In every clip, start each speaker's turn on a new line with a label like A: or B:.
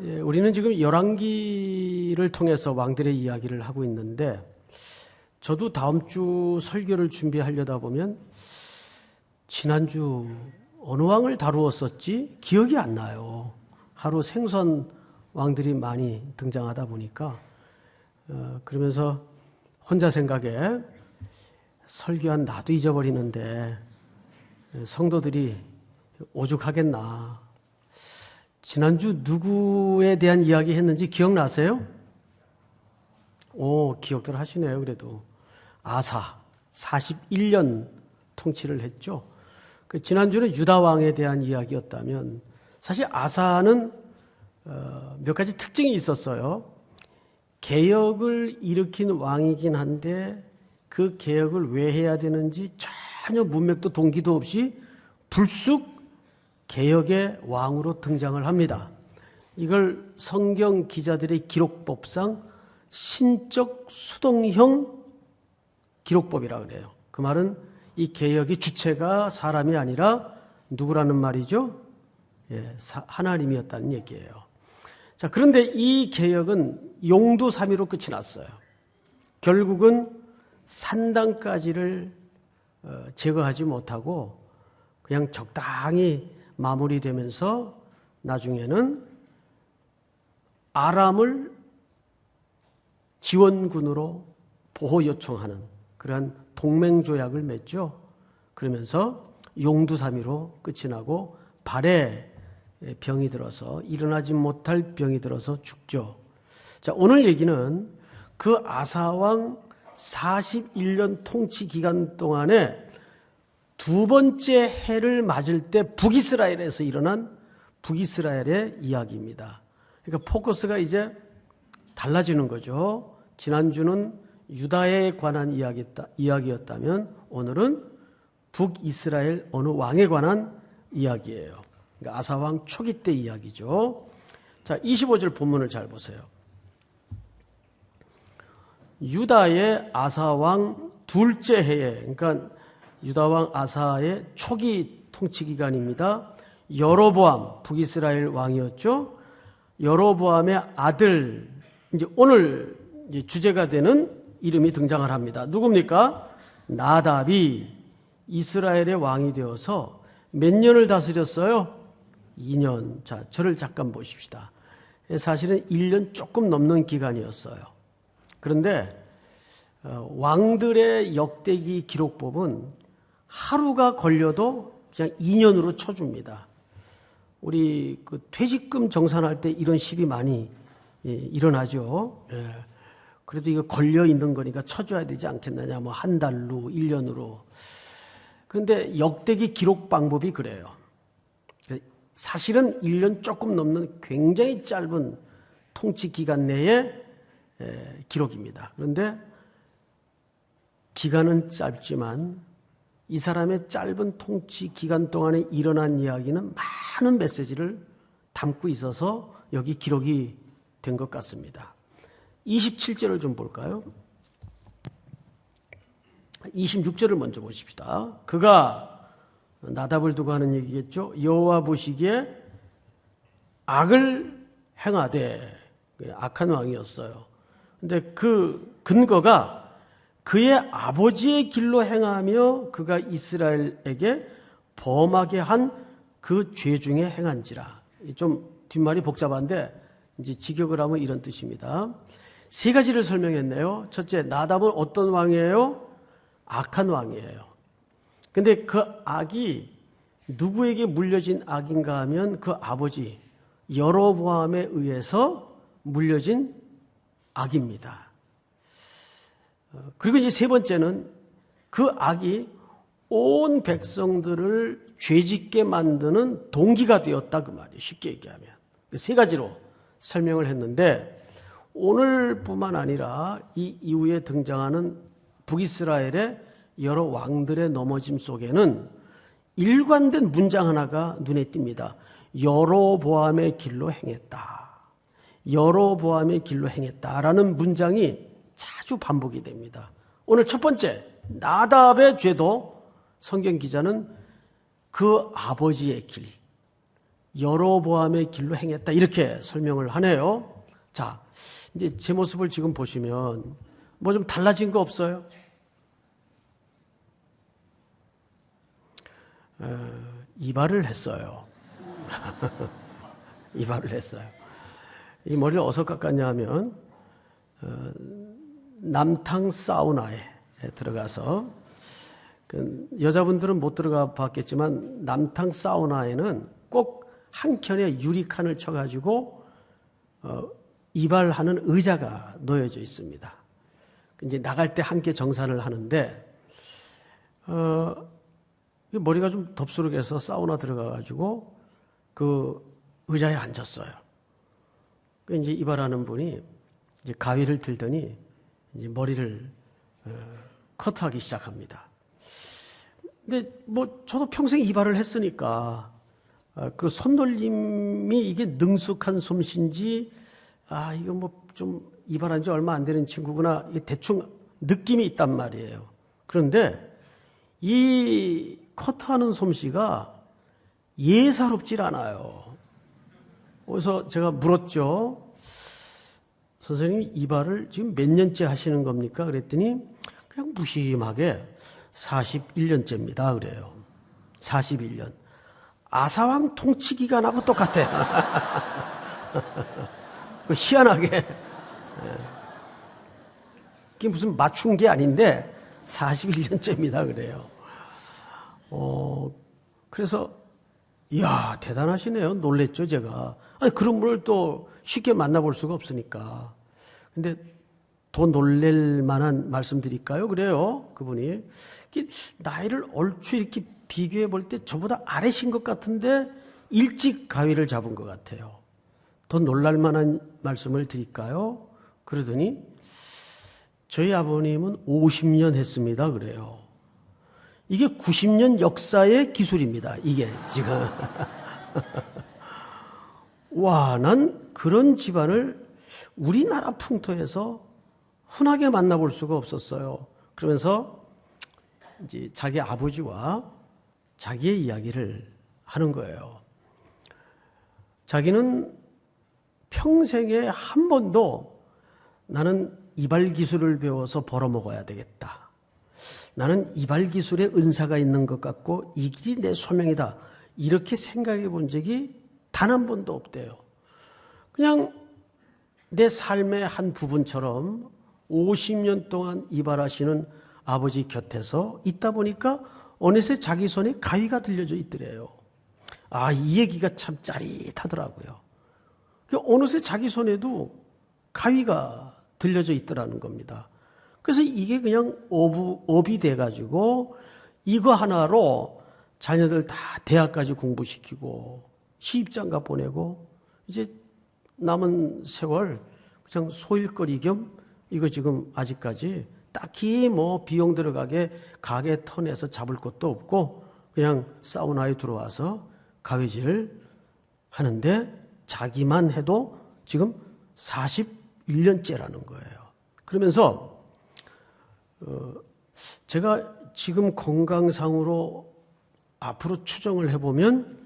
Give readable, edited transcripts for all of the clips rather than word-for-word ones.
A: 우리는 지금 열왕기를 통해서 왕들의 이야기를 하고 있는데 저도 다음 주 설교를 준비하려다 보면 지난주 어느 왕을 다루었었지 기억이 안 나요. 하루 생선 왕들이 많이 등장하다 보니까 그러면서 혼자 생각에 설교한 나도 잊어버리는데 성도들이 오죽하겠나. 지난주 누구에 대한 이야기 했는지 기억나세요? 기억들 하시네요. 그래도 아사 41년 통치를 했죠. 지난주는 유다 왕에 대한 이야기였다면 사실 아사는 몇 가지 특징이 있었어요. 개혁을 일으킨 왕이긴 한데 그 개혁을 왜 해야 되는지 전혀 문맥도 동기도 없이 불쑥 개혁의 왕으로 등장을 합니다. 이걸 성경 기자들의 기록법상 신적 수동형 기록법이라고 그래요. 그 말은 이 개혁의 주체가 사람이 아니라 누구라는 말이죠? 하나님이었다는 얘기예요. 자, 그런데 이 개혁은 용두사미로 끝이 났어요. 결국은 산당까지를 제거하지 못하고 그냥 적당히 마무리되면서 나중에는 아람을 지원군으로 보호 요청하는 그러한 동맹조약을 맺죠. 그러면서 용두사미로 끝이 나고 발에 병이 들어서 일어나지 못할 병이 들어서 죽죠. 자, 오늘 얘기는 그 아사왕 41년 통치 기간 동안에 두 번째 해를 맞을 때 북이스라엘에서 일어난 북이스라엘의 이야기입니다. 그러니까 포커스가 이제 달라지는 거죠. 지난주는 유다에 관한 이야기였다면 오늘은 북이스라엘 어느 왕에 관한 이야기예요. 그러니까 아사왕 초기 때 이야기죠. 자, 25절 본문을 잘 보세요. 유다의 아사왕 둘째 해에, 그러니까 유다왕 아사의 초기 통치 기간입니다. 여로보암, 북이스라엘 왕이었죠. 여로보암의 아들, 이제 오늘 이제 주제가 되는 이름이 등장을 합니다. 누굽니까? 나답이 이스라엘의 왕이 되어서 몇 년을 다스렸어요? 2년. 자, 저를 잠깐 보십시다. 사실은 1년 조금 넘는 기간이었어요. 그런데 왕들의 역대기 기록법은 하루가 걸려도 그냥 2년으로 쳐줍니다. 우리 그 퇴직금 정산할 때 이런 시비 많이 일어나죠. 그래도 이거 걸려 있는 거니까 쳐줘야 되지 않겠느냐. 뭐 한 달로, 1년으로. 그런데 역대기 기록 방법이 그래요. 사실은 1년 조금 넘는 굉장히 짧은 통치 기간 내의 기록입니다. 그런데 기간은 짧지만 이 사람의 짧은 통치 기간 동안에 일어난 이야기는 많은 메시지를 담고 있어서 여기 기록이 된 것 같습니다. 27절을 좀 볼까요? 26절을 먼저 보십시다. 그가 나답을 두고 하는 얘기겠죠. 여호와 보시기에 악을 행하되, 악한 왕이었어요. 근데 그 근거가 그의 아버지의 길로 행하며 그가 이스라엘에게 범하게 한 그 죄 중에 행한지라. 좀 뒷말이 복잡한데 이제 직역을 하면 이런 뜻입니다. 세 가지를 설명했네요. 첫째, 나답은 어떤 왕이에요? 악한 왕이에요. 근데 그 악이 누구에게 물려진 악인가 하면 그 아버지 여로보암에 의해서 물려진 악입니다. 그리고 이제 세 번째는 그 악이 온 백성들을 죄짓게 만드는 동기가 되었다 그 말이에요. 쉽게 얘기하면. 세 가지로 설명을 했는데 오늘뿐만 아니라 이 이후에 등장하는 북이스라엘의 여러 왕들의 넘어짐 속에는 일관된 문장 하나가 눈에 띕니다. 여로보암의 길로 행했다. 여로보암의 길로 행했다라는 문장이 자주 반복이 됩니다. 오늘 첫 번째, 나답의 죄도 성경 기자는 그 아버지의 길, 여로보암의 길로 행했다 이렇게 설명을 하네요. 자, 이제 제 모습을 지금 보시면 뭐 좀 달라진 거 없어요? 이발을 했어요. 이발을 했어요. 이 머리를 어디서 깎았냐 하면 남탕 사우나에 들어가서 여자분들은 못 들어가 봤겠지만 남탕 사우나에는 꼭 한 켠에 유리칸을 쳐가지고 이발하는 의자가 놓여져 있습니다. 이제 나갈 때 함께 정산을 하는데 머리가 좀 덥수룩해서 사우나 들어가가지고 그 의자에 앉았어요. 이제 이발하는 분이 이제 가위를 들더니 이제 머리를 커트하기 시작합니다. 근데 뭐 저도 평생 이발을 했으니까 그 손놀림이 이게 능숙한 솜씨인지 이거 뭐 좀 이발한 지 얼마 안 되는 친구구나 이게 대충 느낌이 있단 말이에요. 그런데 이 커트하는 솜씨가 예사롭질 않아요. 그래서 제가 물었죠. 선생님 이발을 지금 몇 년째 하시는 겁니까? 그랬더니 그냥 무심하게 41년째입니다. 그래요. 41년. 아사왕 통치 기간하고 똑같아요. 희한하게. 이게 무슨 맞춘 게 아닌데 41년째입니다. 그래요. 그래서 이야 대단하시네요. 놀랬죠 제가. 아니 그런 분을 또 쉽게 만나볼 수가 없으니까. 근데 더 놀랄 만한 말씀 드릴까요? 그래요. 그분이 나이를 얼추 이렇게 비교해 볼 때 저보다 아래신 것 같은데 일찍 가위를 잡은 것 같아요. 더 놀랄 만한 말씀을 드릴까요? 그러더니 저희 아버님은 50년 했습니다. 그래요. 이게 90년 역사의 기술입니다. 이게 지금. 와, 난 그런 집안을 우리나라 풍토에서 흔하게 만나볼 수가 없었어요. 그러면서 이제 자기 아버지와 자기의 이야기를 하는 거예요. 자기는 평생에 한 번도 나는 이발 기술을 배워서 벌어먹어야 되겠다. 나는 이발 기술에 은사가 있는 것 같고 이 길이 내 소명이다. 이렇게 생각해 본 적이 단 한 번도 없대요. 그냥 내 삶의 한 부분처럼 50년 동안 이발하시는 아버지 곁에서 있다 보니까 어느새 자기 손에 가위가 들려져 있더래요. 이 얘기가 참 짜릿하더라고요. 어느새 자기 손에도 가위가 들려져 있더라는 겁니다. 그래서 이게 그냥 업이 돼가지고 이거 하나로 자녀들 다 대학까지 공부시키고 시집장가 보내고 이제 남은 세월 그냥 소일거리 겸 이거 지금 아직까지 딱히 뭐 비용 들어가게 가게 턴에서 잡을 것도 없고 그냥 사우나에 들어와서 가위질을 하는데 자기만 해도 지금 41년째라는 거예요. 그러면서 제가 지금 건강상으로 앞으로 추정을 해보면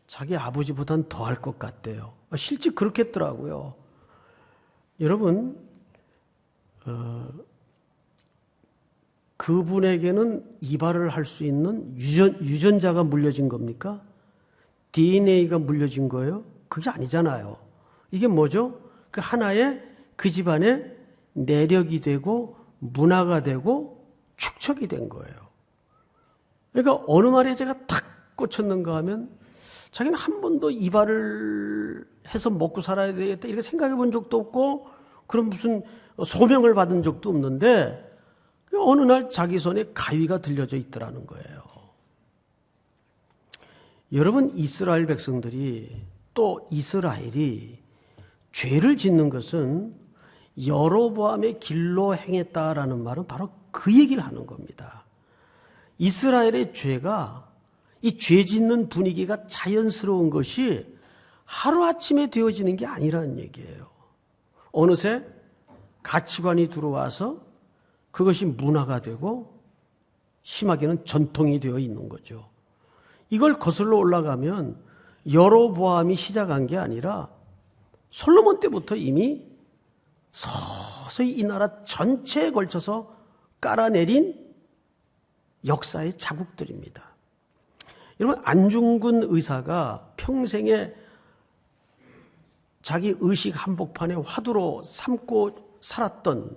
A: 자기 아버지보다는 더 할 것 같대요. 실제 그렇겠더라고요. 여러분 그분에게는 이발을 할 수 있는 유전자가 물려진 겁니까? DNA가 물려진 거예요? 그게 아니잖아요. 이게 뭐죠? 그 하나의 그 집안의 내력이 되고 문화가 되고 축적이 된 거예요. 그러니까 어느 말에 제가 탁 꽂혔는가 하면 자기는 한 번도 이발을 해서 먹고 살아야 되겠다 이렇게 생각해 본 적도 없고 그런 무슨 소명을 받은 적도 없는데 어느 날 자기 손에 가위가 들려져 있더라는 거예요. 여러분 이스라엘 백성들이 또 이스라엘이 죄를 짓는 것은 여로보암의 길로 행했다라는 말은 바로 그 얘기를 하는 겁니다. 이스라엘의 죄가 이 죄 짓는 분위기가 자연스러운 것이 하루아침에 되어지는 게 아니라는 얘기예요. 어느새 가치관이 들어와서 그것이 문화가 되고 심하게는 전통이 되어 있는 거죠. 이걸 거슬러 올라가면 여로보암이 시작한 게 아니라 솔로몬 때부터 이미 서서히 이 나라 전체에 걸쳐서 깔아내린 역사의 자국들입니다. 여러분, 안중근 의사가 평생에 자기 의식 한복판에 화두로 삼고 살았던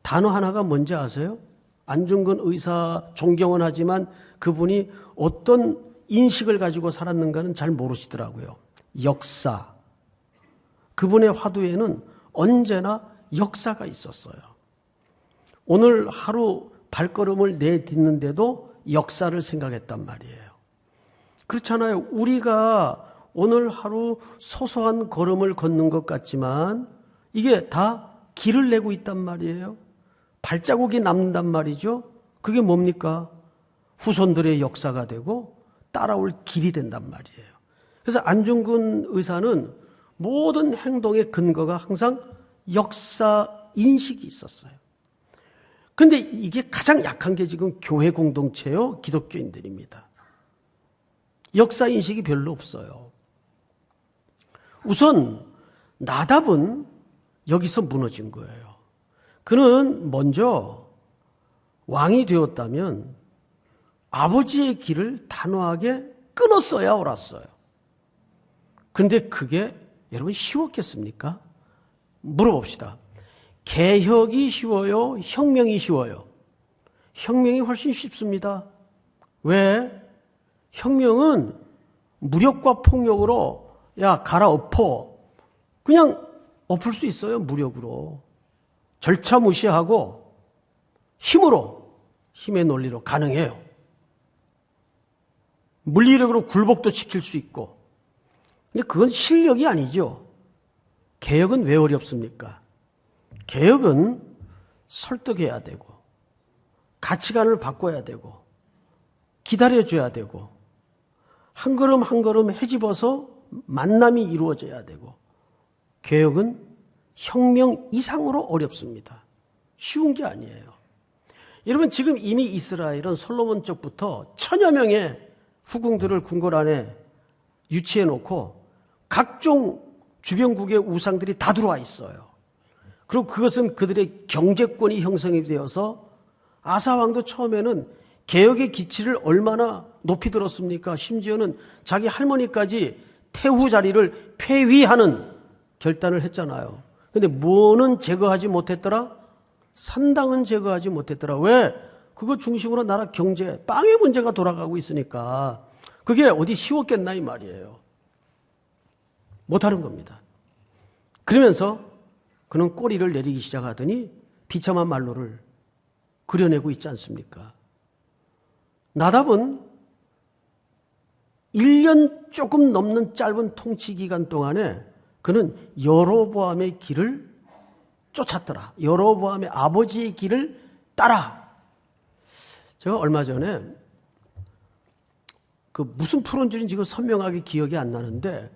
A: 단어 하나가 뭔지 아세요? 안중근 의사 존경은 하지만 그분이 어떤 인식을 가지고 살았는가는 잘 모르시더라고요. 역사. 그분의 화두에는 언제나 역사가 있었어요. 오늘 하루 발걸음을 내딛는데도 역사를 생각했단 말이에요. 그렇잖아요. 우리가 오늘 하루 소소한 걸음을 걷는 것 같지만 이게 다 길을 내고 있단 말이에요. 발자국이 남는단 말이죠. 그게 뭡니까? 후손들의 역사가 되고 따라올 길이 된단 말이에요. 그래서 안중근 의사는 모든 행동의 근거가 항상 역사 인식이 있었어요. 그런데 이게 가장 약한 게 지금 교회 공동체요, 기독교인들입니다. 역사 인식이 별로 없어요. 우선 나답은 여기서 무너진 거예요. 그는 먼저 왕이 되었다면 아버지의 길을 단호하게 끊었어야 옳았어요. 그런데 그게 여러분 쉬웠겠습니까? 물어봅시다. 개혁이 쉬워요? 혁명이 쉬워요? 혁명이 훨씬 쉽습니다. 왜? 혁명은 무력과 폭력으로 야 갈아엎어. 그냥 엎을 수 있어요. 무력으로. 절차 무시하고 힘으로, 힘의 논리로 가능해요. 물리력으로 굴복도 시킬 수 있고. 근데 그건 실력이 아니죠. 개혁은 왜 어렵습니까? 개혁은 설득해야 되고 가치관을 바꿔야 되고 기다려줘야 되고 한 걸음 한 걸음 헤집어서 만남이 이루어져야 되고 개혁은 혁명 이상으로 어렵습니다. 쉬운 게 아니에요. 여러분 지금 이미 이스라엘은 솔로몬 쪽부터 1000여 명의 후궁들을 궁궐 안에 유치해 놓고 각종 주변국의 우상들이 다 들어와 있어요. 그리고 그것은 그들의 경제권이 형성이 되어서 아사 왕도 처음에는 개혁의 기치를 얼마나 높이 들었습니까? 심지어는 자기 할머니까지 태후 자리를 폐위하는 결단을 했잖아요. 그런데 뭐는 제거하지 못했더라? 산당은 제거하지 못했더라. 왜? 그거 중심으로 나라 경제, 빵의 문제가 돌아가고 있으니까 그게 어디 쉬웠겠나 이 말이에요. 못하는 겁니다. 그러면서 그는 꼬리를 내리기 시작하더니 비참한 말로를 그려내고 있지 않습니까? 나답은 1년 조금 넘는 짧은 통치 기간 동안에 그는 여로보암의 길을 쫓았더라. 여로보암의 아버지의 길을 따라. 제가 얼마 전에 그 무슨 프로인지는 지금 선명하게 기억이 안 나는데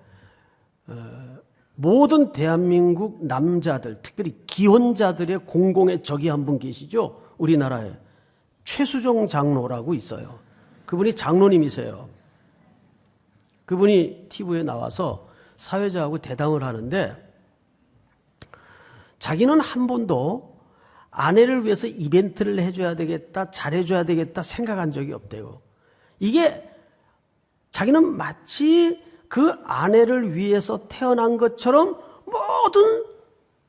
A: 모든 대한민국 남자들, 특별히 기혼자들의 공공의 적이 한 분 계시죠? 우리나라에. 최수종 장로라고 있어요. 그분이 장로님이세요. 그분이 TV에 나와서 사회자하고 대담을 하는데 자기는 한 번도 아내를 위해서 이벤트를 해줘야 되겠다, 잘해줘야 되겠다 생각한 적이 없대요. 이게 자기는 마치 그 아내를 위해서 태어난 것처럼 모든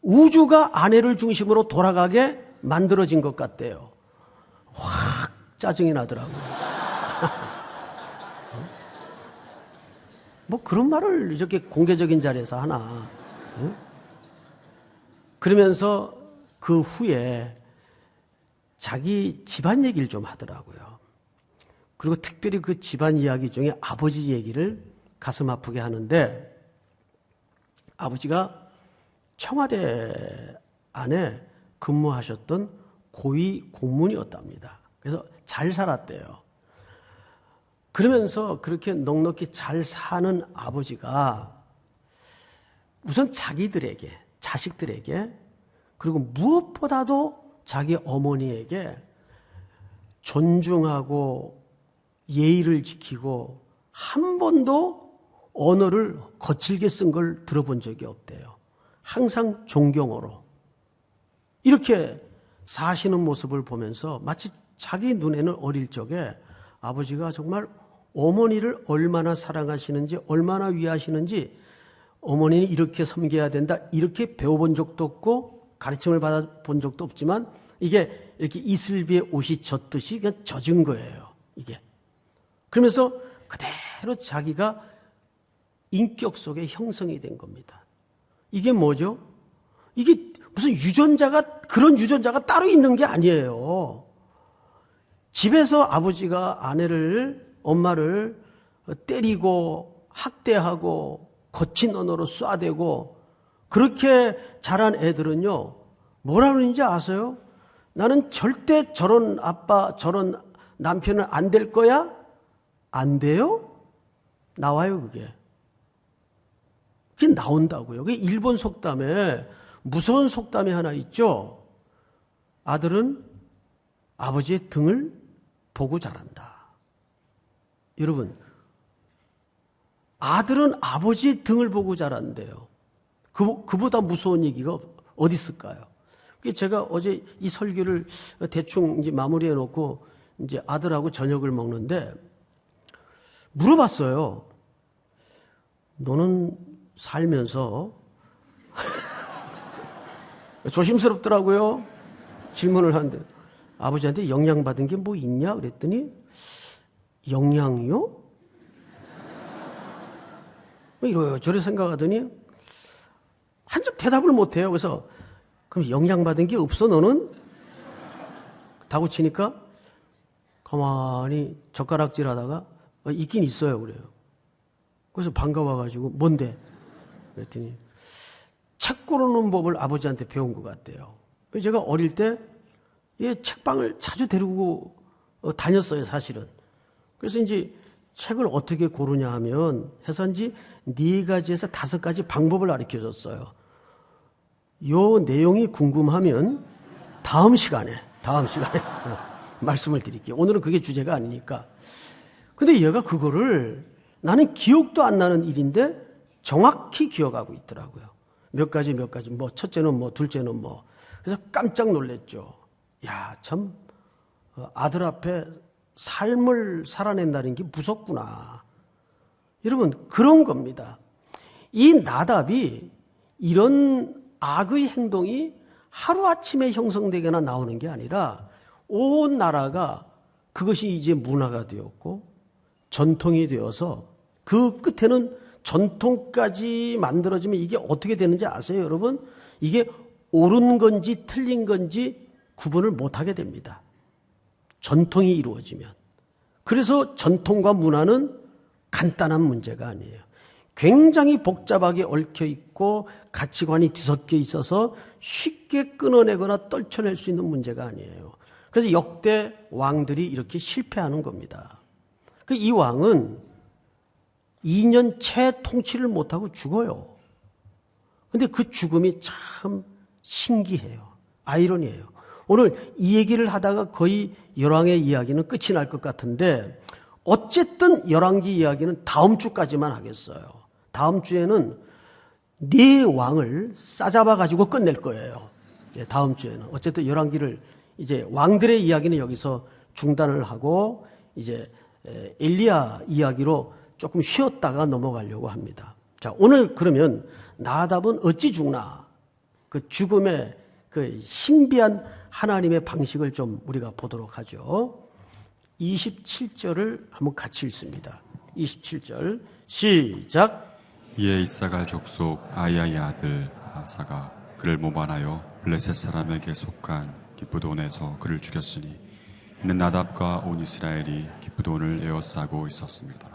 A: 우주가 아내를 중심으로 돌아가게 만들어진 것 같대요. 확 짜증이 나더라고요. 뭐 그런 말을 이렇게 공개적인 자리에서 하나. 그러면서 그 후에 자기 집안 얘기를 좀 하더라고요. 그리고 특별히 그 집안 이야기 중에 아버지 얘기를 가슴 아프게 하는데 아버지가 청와대 안에 근무하셨던 고위 공무원이었답니다. 그래서 잘 살았대요. 그러면서 그렇게 넉넉히 잘 사는 아버지가 우선 자기들에게, 자식들에게 그리고 무엇보다도 자기 어머니에게 존중하고 예의를 지키고 한 번도 언어를 거칠게 쓴 걸 들어본 적이 없대요. 항상 존경어로. 이렇게 사시는 모습을 보면서 마치 자기 눈에는 어릴 적에 아버지가 정말 어머니를 얼마나 사랑하시는지, 얼마나 위하시는지, 어머니는 이렇게 섬겨야 된다, 이렇게 배워본 적도 없고 가르침을 받아본 적도 없지만 이게 이렇게 이슬비에 옷이 젖듯이 그냥 젖은 거예요. 이게. 그러면서 그대로 자기가 인격 속에 형성이 된 겁니다. 이게 뭐죠? 이게 무슨 그런 유전자가 따로 있는 게 아니에요. 집에서 아버지가 엄마를 때리고 학대하고 거친 언어로 쏴대고 그렇게 자란 애들은요, 뭐라 그러는지 아세요? 나는 절대 저런 아빠, 저런 남편은 안 될 거야? 안 돼요? 나와요, 그게. 그게 나온다고요. 그게 일본 속담에 무서운 속담이 하나 있죠. 아들은 아버지의 등을 보고 자란다. 여러분, 아들은 아버지의 등을 보고 자란대요. 그보다 무서운 얘기가 어디 있을까요? 제가 어제 이 설교를 대충 이제 마무리해 놓고 이제 아들하고 저녁을 먹는데 물어봤어요. 너는 살면서 조심스럽더라고요. 질문을 하는데 아버지한테 영향받은 게 뭐 있냐 그랬더니 영향이요? 이러저러 생각하더니 한참 대답을 못해요. 그래서 그럼 영향받은 게 없어 너는? 다고 치니까 가만히 젓가락질 하다가 있긴 있어요 그래요. 그래서 반가워가지고 뭔데? 그랬더니 책 고르는 법을 아버지한테 배운 것 같대요. 제가 어릴 때 책방을 자주 데리고 다녔어요 사실은. 그래서 이제 책을 어떻게 고르냐 하면 해서인지 4가지에서 5가지 방법을 가르쳐줬어요. 요 내용이 궁금하면 다음 시간에 말씀을 드릴게요. 오늘은 그게 주제가 아니니까. 근데 얘가 그거를 나는 기억도 안 나는 일인데 정확히 기억하고 있더라고요. 몇 가지, 뭐 첫째는 뭐 둘째는 뭐. 그래서 깜짝 놀랐죠. 야, 참 아들 앞에 삶을 살아낸다는 게 무섭구나. 여러분, 그런 겁니다. 이 나답이 이런 악의 행동이 하루아침에 형성되거나 나오는 게 아니라 온 나라가 그것이 이제 문화가 되었고 전통이 되어서 그 끝에는 전통까지 만들어지면 이게 어떻게 되는지 아세요, 여러분? 이게 옳은 건지 틀린 건지 구분을 못하게 됩니다. 전통이 이루어지면. 그래서 전통과 문화는 간단한 문제가 아니에요. 굉장히 복잡하게 얽혀 있고 가치관이 뒤섞여 있어서 쉽게 끊어내거나 떨쳐낼 수 있는 문제가 아니에요. 그래서 역대 왕들이 이렇게 실패하는 겁니다. 이 왕은 2년 채 통치를 못하고 죽어요. 근데 그 죽음이 참 신기해요. 아이러니해요. 오늘 이 얘기를 하다가 거의 열왕의 이야기는 끝이 날 것 같은데 어쨌든 열왕기 이야기는 다음 주까지만 하겠어요. 다음 주에는 4왕을 싸잡아 가지고 끝낼 거예요. 다음 주에는. 어쨌든 열왕기를 이제 왕들의 이야기는 여기서 중단을 하고 이제 엘리야 이야기로 조금 쉬었다가 넘어가려고 합니다. 자, 오늘 그러면 나답은 어찌 죽나? 그 죽음의 그 신비한 하나님의 방식을 좀 우리가 보도록 하죠. 27절을 한번 같이 읽습니다. 27절 시작.
B: 이에 이사갈 족속 아이야의 아들 아사가 그를 모반하여 블레셋 사람에게 속한 기브돈에서 그를 죽였으니 이는 나답과 온 이스라엘이 기브돈을 에워싸고 있었습니다.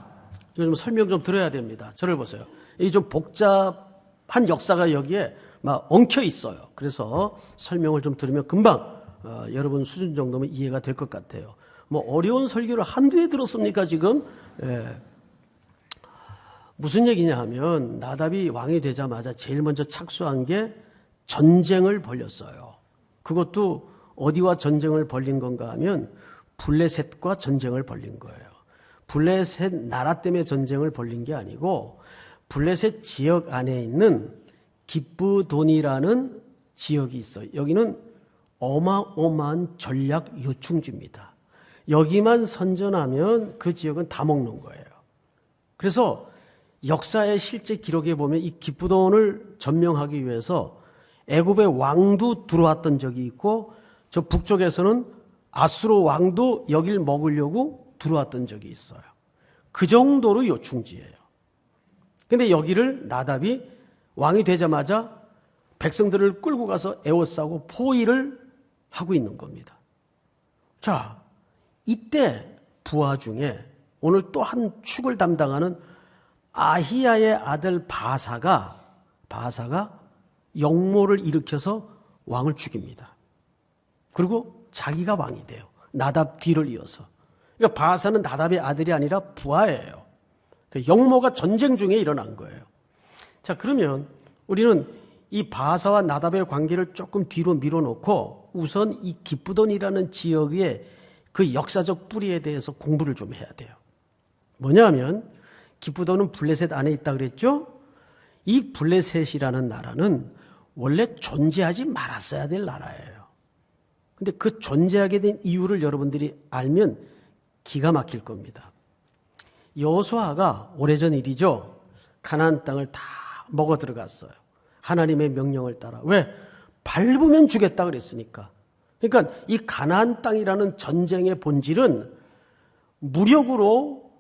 A: 이거 좀 설명 좀 드려야 됩니다. 저를 보세요. 이 좀 복잡한 역사가 여기에 막 엉켜 있어요. 그래서 설명을 좀 들으면 금방 여러분 수준 정도면 이해가 될 것 같아요. 뭐 어려운 설교를 한두 해 들었습니까 지금? 무슨 얘기냐 하면 나답이 왕이 되자마자 제일 먼저 착수한 게 전쟁을 벌였어요. 그것도 어디와 전쟁을 벌린 건가 하면 블레셋과 전쟁을 벌린 거예요. 블레셋 나라 때문에 전쟁을 벌린 게 아니고 블레셋 지역 안에 있는 기브돈이라는 지역이 있어요. 여기는 어마어마한 전략 요충지입니다. 여기만 선전하면 그 지역은 다 먹는 거예요. 그래서 역사의 실제 기록에 보면 이 기브돈을 점령하기 위해서 애굽의 왕도 들어왔던 적이 있고 저 북쪽에서는 아수르 왕도 여길 먹으려고 들어왔던 적이 있어요. 그 정도로 요충지예요. 근데 여기를 나답이 왕이 되자마자 백성들을 끌고 가서 에워싸고 포위를 하고 있는 겁니다. 자, 이때 부하 중에 오늘 또 한 축을 담당하는 아히야의 아들 바사가 역모를 일으켜서 왕을 죽입니다. 그리고 자기가 왕이 돼요. 나답 뒤를 이어서. 그러니까 바사는 나답의 아들이 아니라 부하예요. 역모가 전쟁 중에 일어난 거예요. 자, 그러면 우리는 이 바사와 나답의 관계를 조금 뒤로 밀어놓고 우선 이 기브돈이라는 지역의 그 역사적 뿌리에 대해서 공부를 좀 해야 돼요. 뭐냐면 기브돈은 블레셋 안에 있다 그랬죠? 이 블레셋이라는 나라는 원래 존재하지 말았어야 될 나라예요. 근데 그 존재하게 된 이유를 여러분들이 알면 기가 막힐 겁니다. 여호수아가 오래전 일이죠. 가나안 땅을 다 먹어 들어갔어요. 하나님의 명령을 따라. 왜? 밟으면 죽겠다 그랬으니까. 그러니까 이 가나안 땅이라는 전쟁의 본질은 무력으로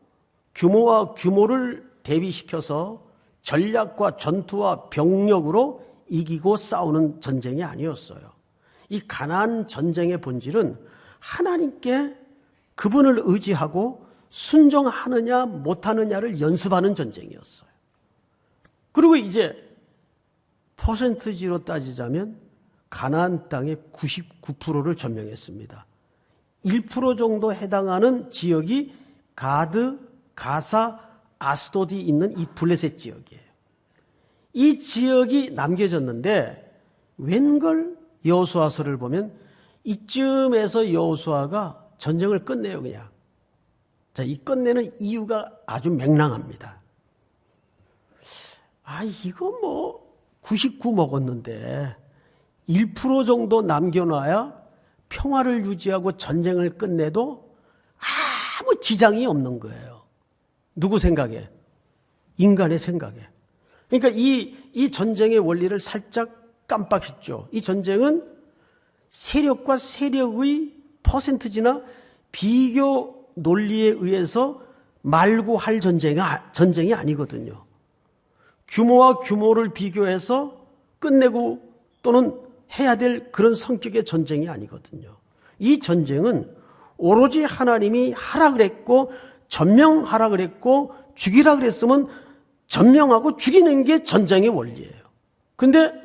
A: 규모와 규모를 대비시켜서 전략과 전투와 병력으로 이기고 싸우는 전쟁이 아니었어요. 이 가나안 전쟁의 본질은 하나님께 그분을 의지하고 순종하느냐 못하느냐를 연습하는 전쟁이었어요. 그리고 이제 퍼센트지로 따지자면 가나안 땅의 99%를 점령했습니다. 1% 정도 해당하는 지역이 가드, 가사, 아스도디 있는 이 블레셋 지역이에요. 이 지역이 남겨졌는데 웬걸 여호수아서를 보면 이쯤에서 여호수아가 전쟁을 끝내요, 그냥. 자, 이 끝내는 이유가 아주 맹랑합니다. 이거 뭐 99 먹었는데 1% 정도 남겨놔야 평화를 유지하고 전쟁을 끝내도 아무 지장이 없는 거예요. 누구 생각에? 인간의 생각에. 그러니까 이 전쟁의 원리를 살짝 깜빡했죠. 이 전쟁은 세력과 세력의 퍼센트지나 비교 논리에 의해서 말고 할 전쟁이 아니거든요. 규모와 규모를 비교해서 끝내고 또는 해야 될 그런 성격의 전쟁이 아니거든요. 이 전쟁은 오로지 하나님이 하라 그랬고 점령하라 그랬고 죽이라 그랬으면 점령하고 죽이는 게 전쟁의 원리예요. 그런데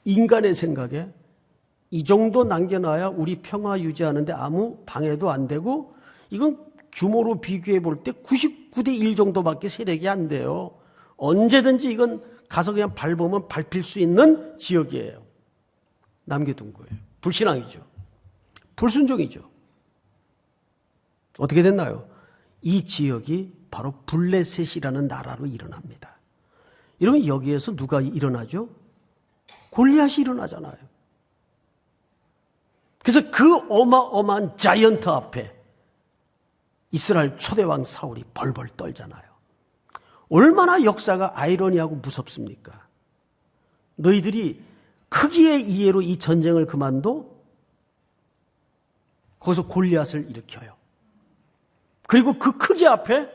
A: 인간의 생각에 이 정도 남겨놔야 우리 평화 유지하는데 아무 방해도 안 되고 이건 규모로 비교해 볼 때 99대 1 정도밖에 세력이 안 돼요. 언제든지 이건 가서 그냥 밟으면 밟힐 수 있는 지역이에요. 남겨둔 거예요. 불신앙이죠. 불순종이죠. 어떻게 됐나요? 이 지역이 바로 블레셋이라는 나라로 일어납니다. 이러면 여기에서 누가 일어나죠? 골리앗이 일어나잖아요. 그래서 그 어마어마한 자이언트 앞에 이스라엘 초대왕 사울이 벌벌 떨잖아요. 얼마나 역사가 아이러니하고 무섭습니까? 너희들이 크기의 이해로 이 전쟁을 그만둬 거기서 골리앗을 일으켜요. 그리고 그 크기 앞에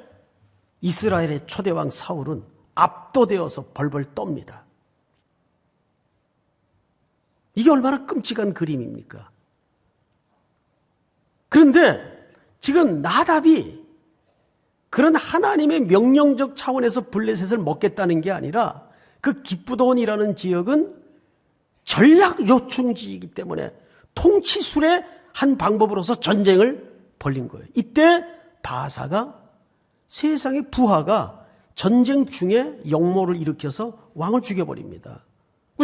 A: 이스라엘의 초대왕 사울은 압도되어서 벌벌 떱니다. 이게 얼마나 끔찍한 그림입니까? 그런데 지금 나답이 그런 하나님의 명령적 차원에서 블레셋을 먹겠다는 게 아니라 그 기브돈이라는 지역은 전략 요충지이기 때문에 통치술의 한 방법으로서 전쟁을 벌린 거예요. 이때 바사가 세상의 부하가 전쟁 중에 역모를 일으켜서 왕을 죽여버립니다.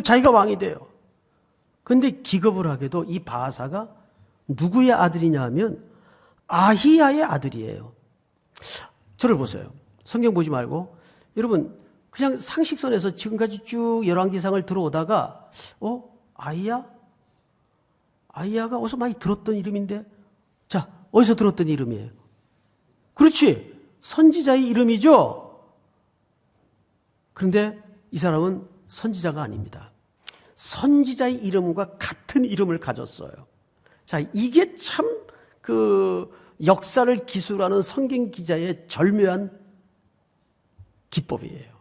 A: 자기가 왕이 돼요. 그런데 기겁을 하게도 이 바사가 누구의 아들이냐 하면 아히야의 아들이에요. 저를 보세요. 성경 보지 말고 여러분 그냥 상식선에서 지금까지 쭉 열왕기상을 들어오다가 아이야가 어디서 많이 들었던 이름인데, 자, 어디서 들었던 이름이에요? 그렇지, 선지자의 이름이죠. 그런데 이 사람은 선지자가 아닙니다. 선지자의 이름과 같은 이름을 가졌어요. 자, 이게 참 역사를 기술하는 성경 기자의 절묘한 기법이에요.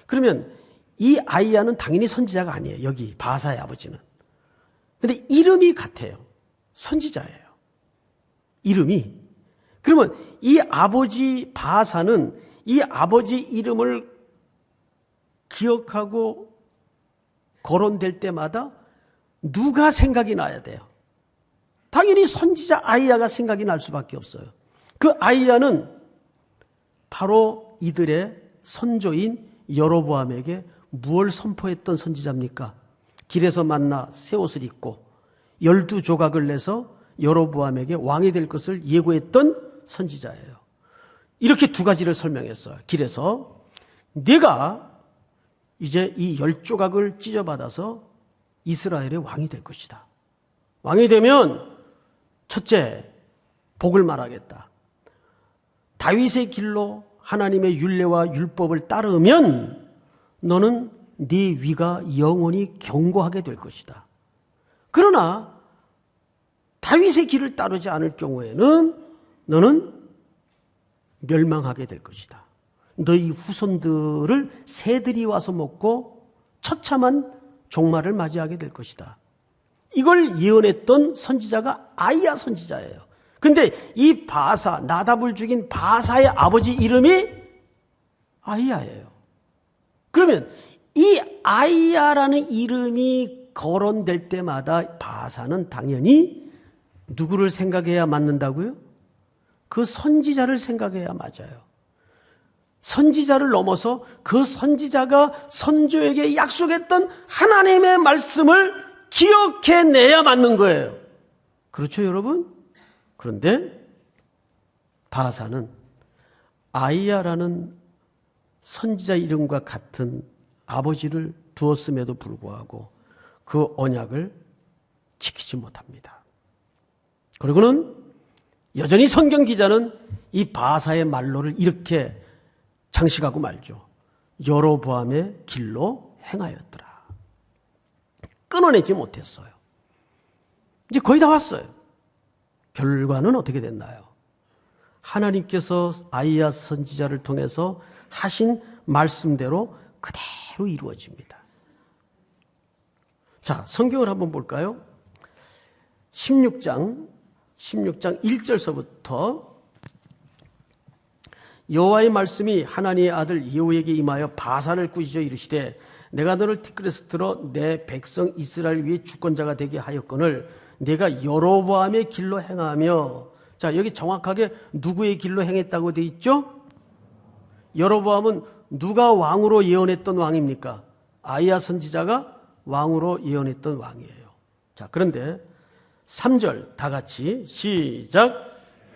A: 그러면 이 아이야는 당연히 선지자가 아니에요. 여기 바사의 아버지는. 근데 이름이 같아요. 선지자예요. 이름이. 그러면 이 아버지 바사는 이 아버지 이름을 기억하고 거론될 때마다 누가 생각이 나야 돼요? 당연히 선지자 아이야가 생각이 날 수밖에 없어요. 그 아이야는 바로 이들의 선조인 여로보암에게 무엇을 선포했던 선지자입니까? 길에서 만나 새 옷을 입고 12조각을 내서 여로보암에게 왕이 될 것을 예고했던 선지자예요. 이렇게 두 가지를 설명했어요. 길에서 네가 이제 이 10조각을 찢어받아서 이스라엘의 왕이 될 것이다. 왕이 되면 첫째, 복을 말하겠다. 다윗의 길로 하나님의 율례와 율법을 따르면 너는 네 위가 영원히 견고하게 될 것이다. 그러나 다윗의 길을 따르지 않을 경우에는 너는 멸망하게 될 것이다. 너희 후손들을 새들이 와서 먹고 처참한 종말을 맞이하게 될 것이다. 이걸 예언했던 선지자가 아이야 선지자예요. 근데 이 바사, 나답을 죽인 바사의 아버지 이름이 아이야예요. 그러면 이 아이야라는 이름이 거론될 때마다 바사는 당연히 누구를 생각해야 맞는다고요? 그 선지자를 생각해야 맞아요. 선지자를 넘어서 그 선지자가 선조에게 약속했던 하나님의 말씀을 기억해내야 맞는 거예요. 그렇죠, 여러분? 그런데 바사는 아이야라는 선지자 이름과 같은 아버지를 두었음에도 불구하고 그 언약을 지키지 못합니다. 그리고는 여전히 성경 기자는 이 바사의 말로를 이렇게 장식하고 말죠. 여로보암의 길로 행하였더라. 끊어내지 못했어요. 이제 거의 다 왔어요. 결과는 어떻게 됐나요? 하나님께서 아이야 선지자를 통해서 하신 말씀대로 그대로 이루어집니다. 자, 성경을 한번 볼까요? 16장 1절서부터 여호와의 말씀이 하나님의 아들 예후에게 임하여 바사를 꾸짖어 이르시되 내가 너를 티끌에서 들어 내 백성 이스라엘 위에 주권자가 되게 하였거늘 내가 여로보암의 길로 행하며, 자, 여기 정확하게 누구의 길로 행했다고 돼 있죠? 여로보암은 누가 왕으로 예언했던 왕입니까? 아이야 선지자가 왕으로 예언했던 왕이에요. 자, 그런데 3절 다 같이 시작.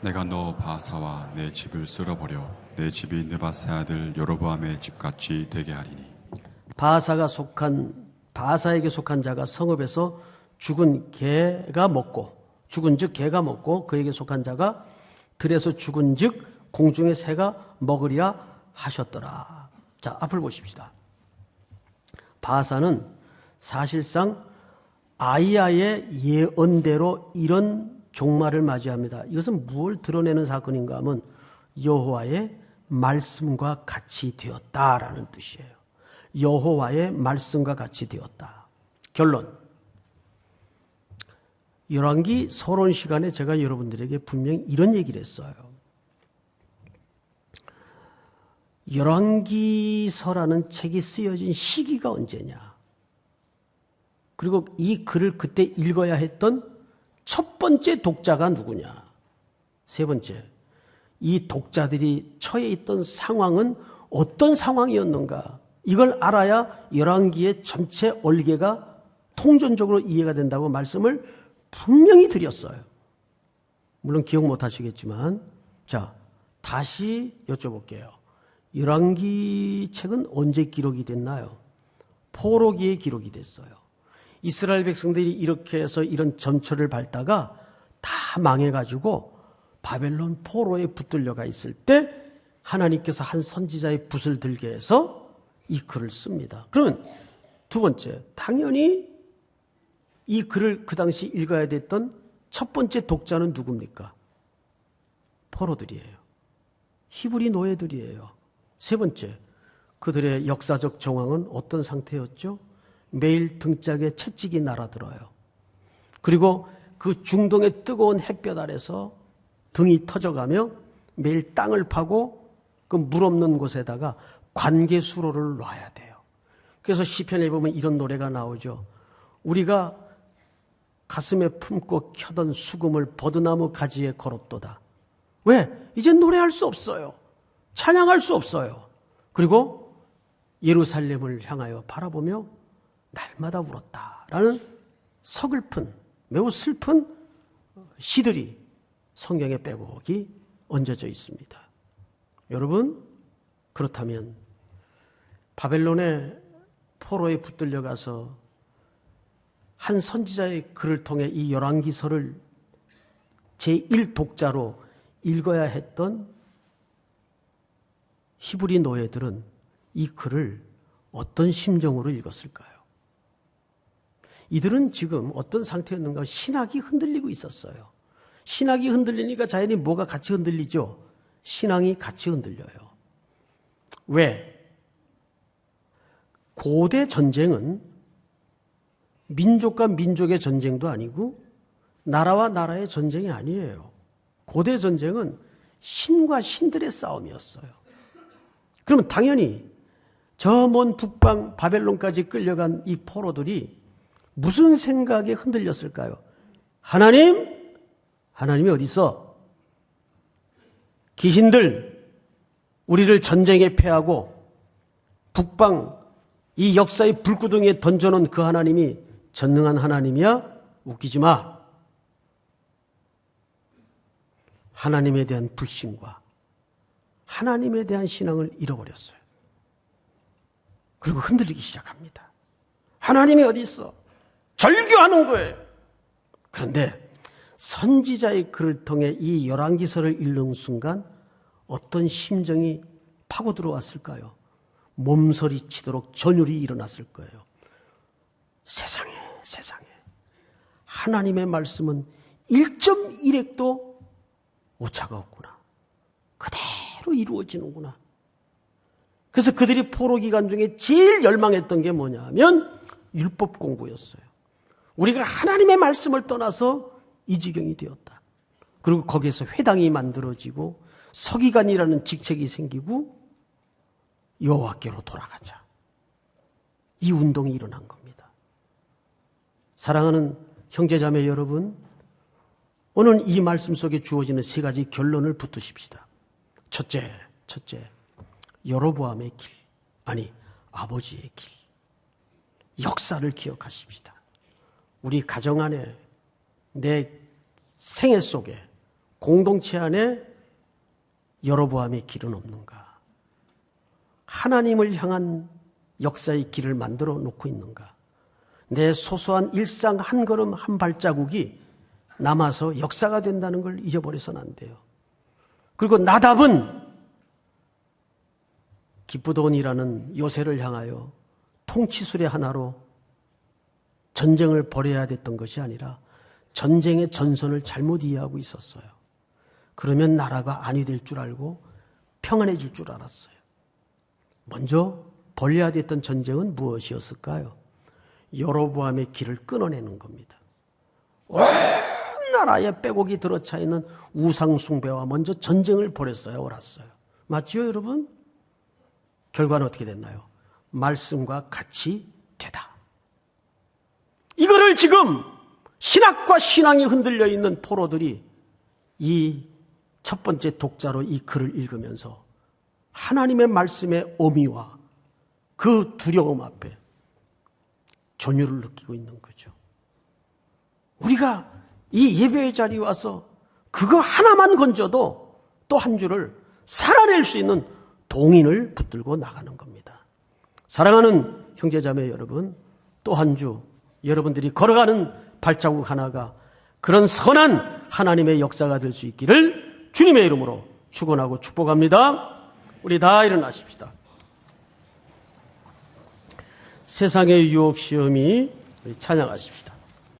B: 내가 너 바사와 내 집을 쓸어버려 내 집이 느바세 아들 여로보암의 집같이 되게 하리니.
A: 바사에게 속한 자가 성읍에서 죽은 개가 먹고, 죽은 즉 개가 먹고 그에게 속한 자가 들에서 죽은 즉 공중의 새가 먹으리라 하셨더라. 자, 앞을 보십시다. 바사는 사실상 아이야의 예언대로 이런 종말을 맞이합니다. 이것은 무엇을 드러내는 사건인가 하면 여호와의 말씀과 같이 되었다라는 뜻이에요. 여호와의 말씀과 같이 되었다. 결론. 열왕기 서론 시간에 제가 여러분들에게 분명히 이런 얘기를 했어요. 열왕기서라는 책이 쓰여진 시기가 언제냐? 그리고 이 글을 그때 읽어야 했던 첫 번째 독자가 누구냐? 세 번째, 이 독자들이 처해 있던 상황은 어떤 상황이었는가? 이걸 알아야 열왕기의 전체 얼개가 통전적으로 이해가 된다고 말씀을 분명히 드렸어요. 물론 기억 못 하시겠지만, 자, 다시 여쭤볼게요. 열왕기 책은 언제 기록이 됐나요? 포로기에 기록이 됐어요. 이스라엘 백성들이 이렇게 해서 이런 점철을 밟다가 다 망해가지고 바벨론 포로에 붙들려가 있을 때 하나님께서 한 선지자의 붓을 들게 해서 이 글을 씁니다. 그러면 두 번째, 당연히 이 글을 그 당시 읽어야 됐던 첫 번째 독자는 누굽니까? 포로들이에요. 히브리 노예들이에요. 세 번째, 그들의 역사적 정황은 어떤 상태였죠? 매일 등짝에 채찍이 날아들어요. 그리고 그 중동의 뜨거운 햇볕 아래서 등이 터져가며 매일 땅을 파고 그 물 없는 곳에다가 관계수로를 놔야 돼요. 그래서 시편에 보면 이런 노래가 나오죠. 우리가 가슴에 품고 켜던 수금을 버드나무 가지에 걸었도다. 왜? 이젠 노래할 수 없어요. 찬양할 수 없어요. 그리고 예루살렘을 향하여 바라보며 날마다 울었다라는 서글픈, 매우 슬픈 시들이 성경에 빼곡히 얹어져 있습니다. 여러분, 그렇다면 바벨론의 포로에 붙들려 가서 한 선지자의 글을 통해 이 열왕기서를 제1독자로 읽어야 했던 히브리 노예들은 이 글을 어떤 심정으로 읽었을까요? 이들은 지금 어떤 상태였는가? 신학이 흔들리고 있었어요. 신학이 흔들리니까 자연히 뭐가 같이 흔들리죠? 신앙이 같이 흔들려요. 왜? 고대 전쟁은 민족과 민족의 전쟁도 아니고 나라와 나라의 전쟁이 아니에요. 고대 전쟁은 신과 신들의 싸움이었어요. 그러면 당연히 저 먼 북방 바벨론까지 끌려간 이 포로들이 무슨 생각에 흔들렸을까요? 하나님이 어디 있어? 귀신들, 우리를 전쟁에 패하고 북방 이 역사의 불구덩이에 던져놓은 그 하나님이 전능한 하나님이야? 웃기지 마. 하나님에 대한 불신과 하나님에 대한 신앙을 잃어버렸어요. 그리고 흔들리기 시작합니다. 하나님이 어디 있어? 절규하는 거예요. 그런데 선지자의 글을 통해 이 열왕기서를 읽는 순간 어떤 심정이 파고 들어왔을까요? 몸서리 치도록 전율이 일어났을 거예요. 세상에 하나님의 말씀은 1.1핵도 오차가 없구나. 그대로 이루어지는구나. 그래서 그들이 포로 기간 중에 제일 열망했던 게 뭐냐면 율법 공부였어요. 우리가 하나님의 말씀을 떠나서 이 지경이 되었다. 그리고 거기에서 회당이 만들어지고 서기관이라는 직책이 생기고 여호와께로 돌아가자. 이 운동이 일어난 겁니다. 사랑하는 형제자매 여러분, 오늘 이 말씀 속에 주어지는 세 가지 결론을 붙드십시다. 첫째, 여로보암의 길, 아니 아버지의 길. 역사를 기억하십시다. 우리 가정 안에, 내 생애 속에, 공동체 안에 여로보암의 길은 없는가? 하나님을 향한 역사의 길을 만들어 놓고 있는가? 내 소소한 일상 한 걸음 한 발자국이 남아서 역사가 된다는 걸 잊어버려서는 안 돼요. 그리고 나답은 기브돈이라는 요새를 향하여 통치술의 하나로 전쟁을 벌여야 됐던 것이 아니라 전쟁의 전선을 잘못 이해하고 있었어요. 그러면 나라가 안위될 줄 알고 평안해질 줄 알았어요. 먼저 벌여야 됐던 전쟁은 무엇이었을까요? 여로보암의 길을 끊어내는 겁니다. 온 나라에 빼곡이 들어차 있는 우상 숭배와 먼저 전쟁을 벌였어요. 옳았어요. 맞죠, 여러분? 결과는 어떻게 됐나요? 말씀과 같이 되다. 이거를 지금 신학과 신앙이 흔들려 있는 포로들이 이 첫 번째 독자로 이 글을 읽으면서 하나님의 말씀의 어미와 그 두려움 앞에 전율을 느끼고 있는 거죠. 우리가 이 예배의 자리에 와서 그거 하나만 건져도 또 한 주를 살아낼 수 있는 동인을 붙들고 나가는 겁니다. 사랑하는 형제자매 여러분, 또 한 주 여러분들이 걸어가는 발자국 하나가 그런 선한 하나님의 역사가 될 수 있기를 주님의 이름으로 축원하고 축복합니다. 우리 다 일어나십시다. 세상의 유혹 시험이, 우리 찬양하십시다.